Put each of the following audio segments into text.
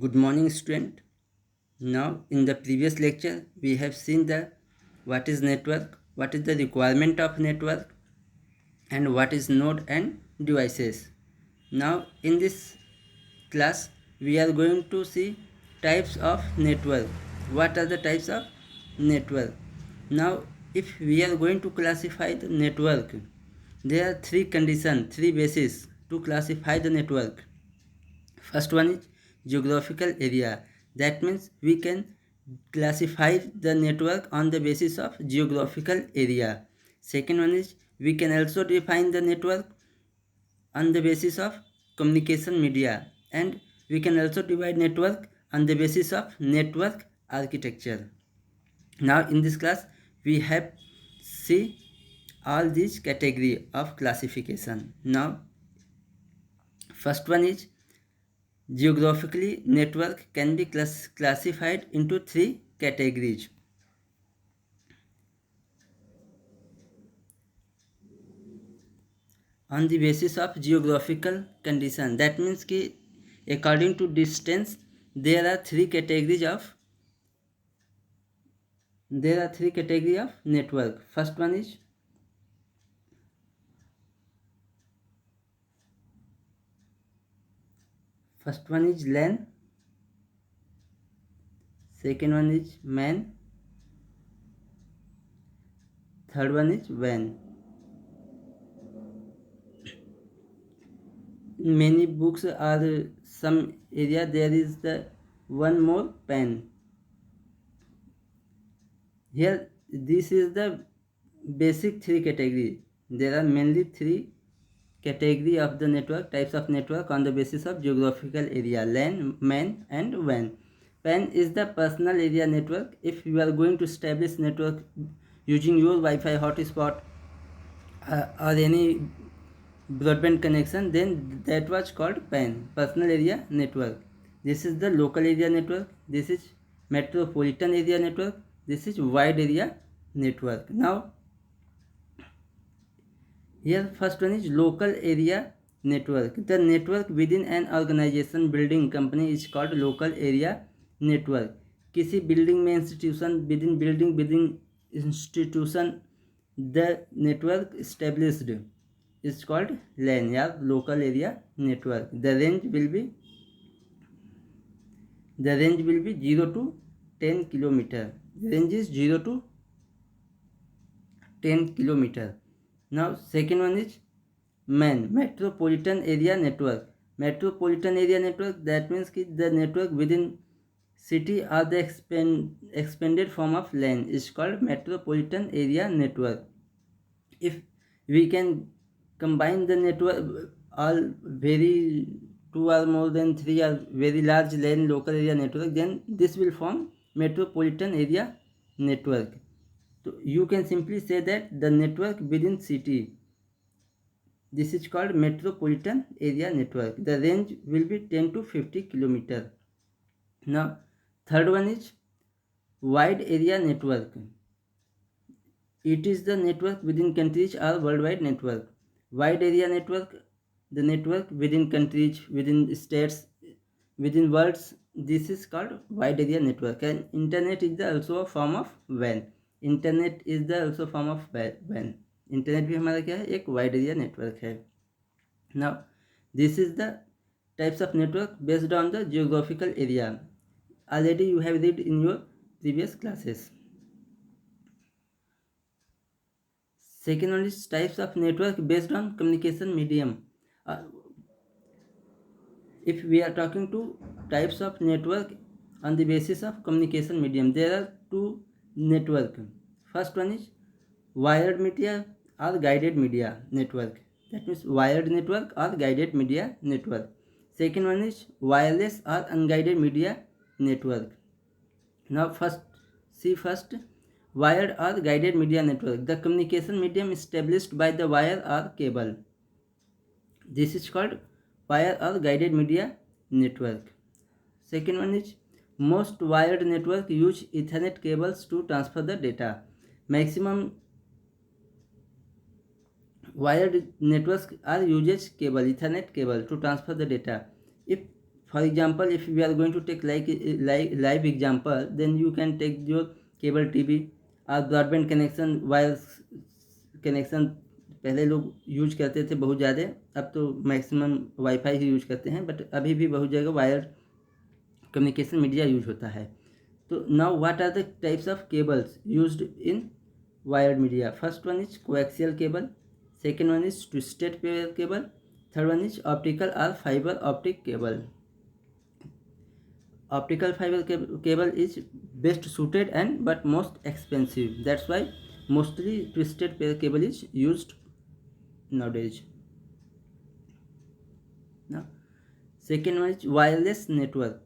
Good morning, student. Now, in the previous lecture, we have seen the what is network, what is the requirement of network, and what is node and devices. Now, in this class, we are going to see types of network. What are the types of network? Now, if we are going to classify the network, there are three conditions, three bases to classify the network. First one is geographical area. That means we can classify the network on the basis of geographical area. Second one is we can also define the network on the basis of communication media, and we can also divide network on the basis of network architecture. Now in this class we have see all these category of classification. Now first one is geographically, network can be classified into three categories. On the basis of geographical condition. That means कि according to distance, there are three categories of network. First one is LAN. Second one is MAN. Third one is WAN. In many books or some area there is the one more PAN. Here this is the basic three category. There are mainly three category of the network, types of network on the basis of geographical area: LAN, MAN and WAN. PAN is the personal area network. If you are going to establish network using your Wi-Fi hotspot or any broadband connection, then that was called PAN, personal area network. This is the local area network. This is metropolitan area network. This is wide area network. Now here first one is local area network. The network within an organization, building, company is called local area network. किसी building में institution within institution the network established is called LAN या local area network. The range will be 0 to 10 kilometer. The range is 0 to 10 kilometer. Now second one is MAN, metropolitan area network. Metropolitan area network, that means कि the network within city or the expanded form of LAN is called metropolitan area network. If we can combine the network all very two or more than three or very large LAN local area network, then this will form metropolitan area network. So you can simply say that the network within city, this is called metropolitan area network. The range will be 10 to 50 kilometer. Now third one is wide area network. It is the network within countries or worldwide network. Wide area network, the network within countries, within states, within worlds, this is called wide area network. And internet is the also a form of WAN. Internet is the also form of वैन. Internet भी हमारा क्या है, एक wide area network है. Now this is the types of network based on the geographical area. Already you have read in your previous classes. Second one is types of network based on communication medium. If we are talking to types of network on the basis of communication medium, there are two network. First one is wired media or guided media network. That means wired network or guided media network. Second one is wireless or unguided media network. Now first wired or guided media network, the communication medium established by the wire or cable. This is called wire or guided media network. Second one is most wired network use Ethernet cables to transfer the data. Maximum wired networks are uses cable, Ethernet cable, to transfer the data. If For example, if we are going to take like live example, then you can take your cable TV और broadband connection, wires connection पहले लोग use करते थे बहुत ज़्यादा, अब तो maximum wifi ही use करते हैं, बट अभी भी बहुत जगह वायर कम्युनिकेशन मीडिया यूज होता है. तो now what are the types of cables used in wired media? First one is coaxial cable, second one is twisted pair cable, third one is optical or fiber optic cable. Optical fiber cable is best suited and but most expensive. That's why mostly twisted pair cable is used nowadays. Now, second one is wireless network.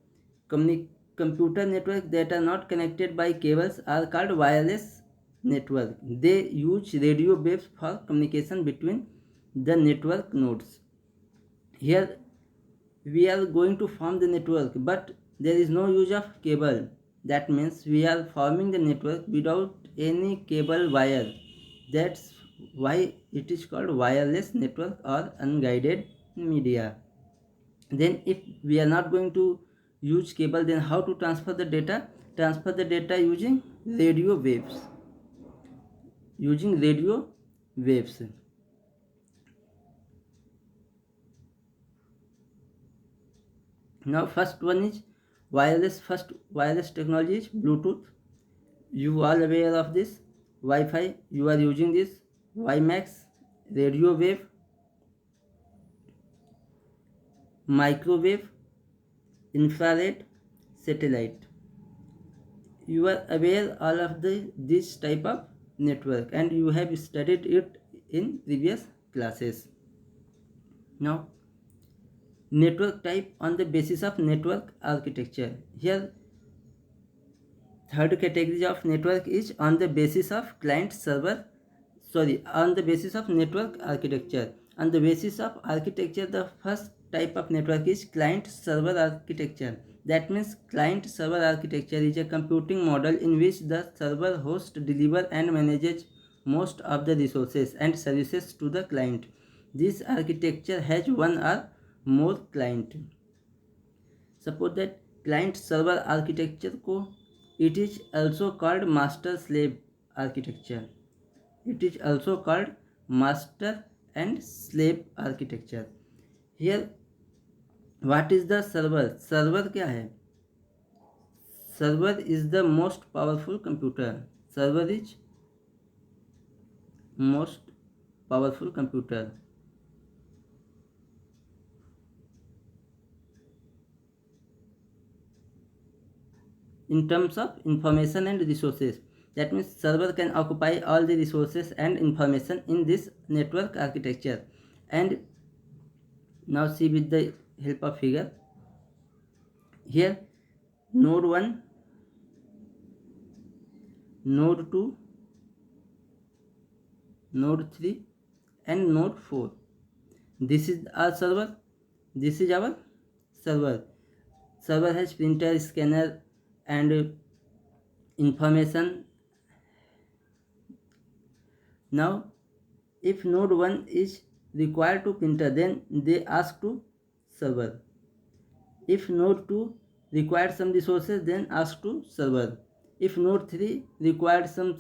Computer network that are not connected by cables are called wireless network. They use radio waves for communication between the network nodes. Here we are going to form the network, but there is no use of cable. That means we are forming the network without any cable wire. That's why it is called wireless network or unguided media. Then if we are not going to use cable, then how to transfer the data? Transfer the data using radio waves. Now first one is wireless. First wireless technology is Bluetooth. You are aware of this. Wi-Fi, you are using this. WiMAX, radio wave, microwave, infrared, satellite. You are aware all of this type of network, and you have studied it in previous classes. Now, network type on the basis of network architecture. Here third category of network is on the basis of on the basis of network architecture. On the basis of architecture, the first type of network is client server architecture. That means client server architecture is a computing model in which the server host delivers and manages most of the resources and services to the client. This architecture has one or more client. Suppose that client server architecture को it is also called master slave architecture. It is also called master and slave architecture. Here what is the server? Server क्या है? Server is the most powerful computer. Server is most powerful computer. In terms of information and resources. That means server can occupy all the resources and information in this network architecture. And now see with the help of figure. Here node 1, node 2, node 3 and node 4. This is our server. This is our server. Server has printer, scanner and information. Now if node 1 is required to printer, then they ask to server. If node 2 required some resources, then ask to server. If node 3 required some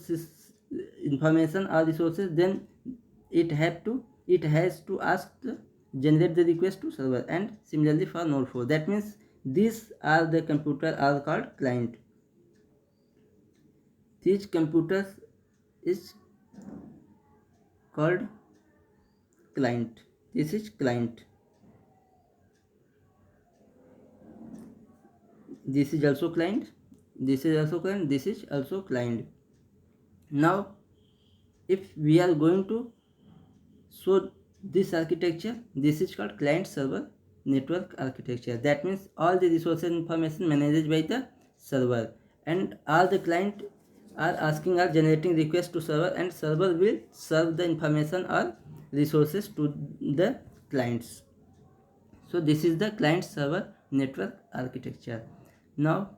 information or resources, then it has to generate the request to server. And similarly for node 4. That means these are the computers are called client. These computers is called client. This is client. This is also client. This is also client. This is also client. Now if we are going to show this architecture, this is called client server network architecture. That means all the resources and information managed by the server, and all the client are asking or generating requests to server, and server will serve the information or resources to the clients. So this is the client server network architecture. Now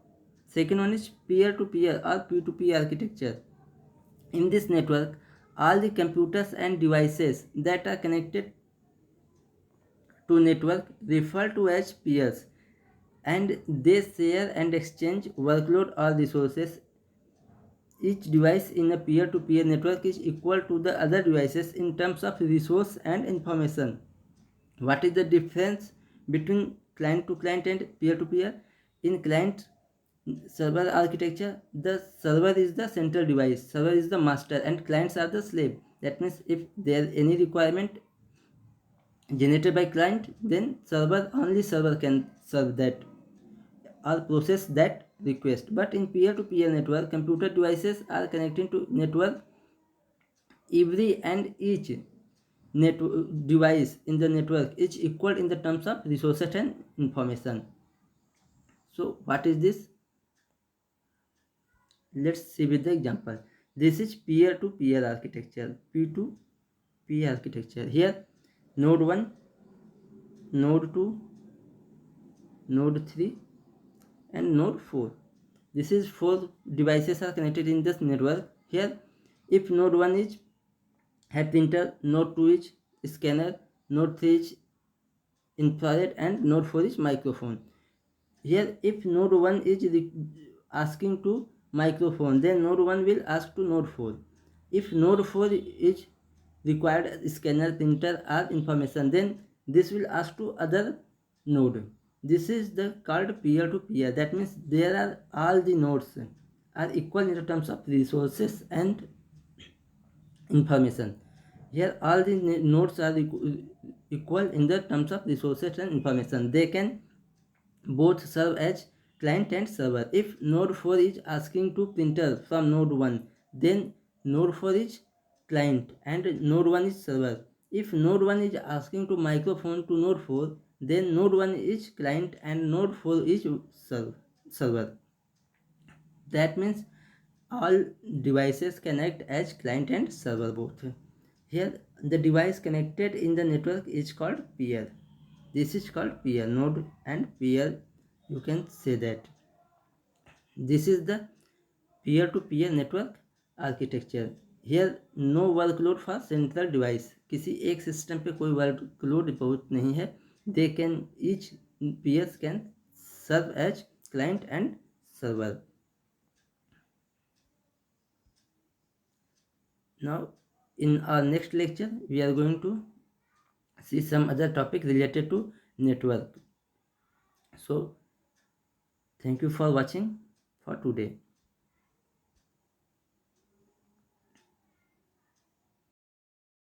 second one is peer to peer or P2P architecture. In this network, all the computers and devices that are connected to network refer to as peers. and they share and exchange workload or resources. Each device in a peer-to-peer network is equal to the other devices in terms of resource and information. What is the difference between client to client and peer to peer? In client server architecture, the server is the central device, server is the master, and clients are the slave. That means if there is any requirement generated by client, then only server can serve that or process that request. But in peer to peer network, computer devices are connecting to network. Every and each device in the network is equal in the terms of resources and information. So what is this? Let's see with the example. This is peer to peer architecture, P2P architecture. Here node 1, node 2, node 3 and node 4. This is 4 devices are connected in this network. Here if node 1 is have printer, node 2 is scanner, node 3 is infrared and node 4 is microphone. Here if node 1 is asking to microphone, then node 1 will ask to node 4. If node 4 is required scanner, printer or information, then this will ask to other node. This is the called peer to peer. That means there are all the nodes are equal in terms of resources and information. Here all the nodes are equal in the terms of resources and information. They can both serve as client and server. If node 4 is asking to printer from node 1, then node 4 is client and node 1 is server. If node 1 is asking to microphone to node 4, then node 1 is client and node 4 is server. That means all devices connect as client and server both. Here the device connected in the network is called peer. This is called peer node and peer, you can say that. This is the peer to peer network architecture. Here no workload for central device. किसी एक system पे कोई workload बहुत नहीं है. They can each peers can serve as client and server. Now in our next lecture we are going to see some other topic related to network. So thank you for watching for today.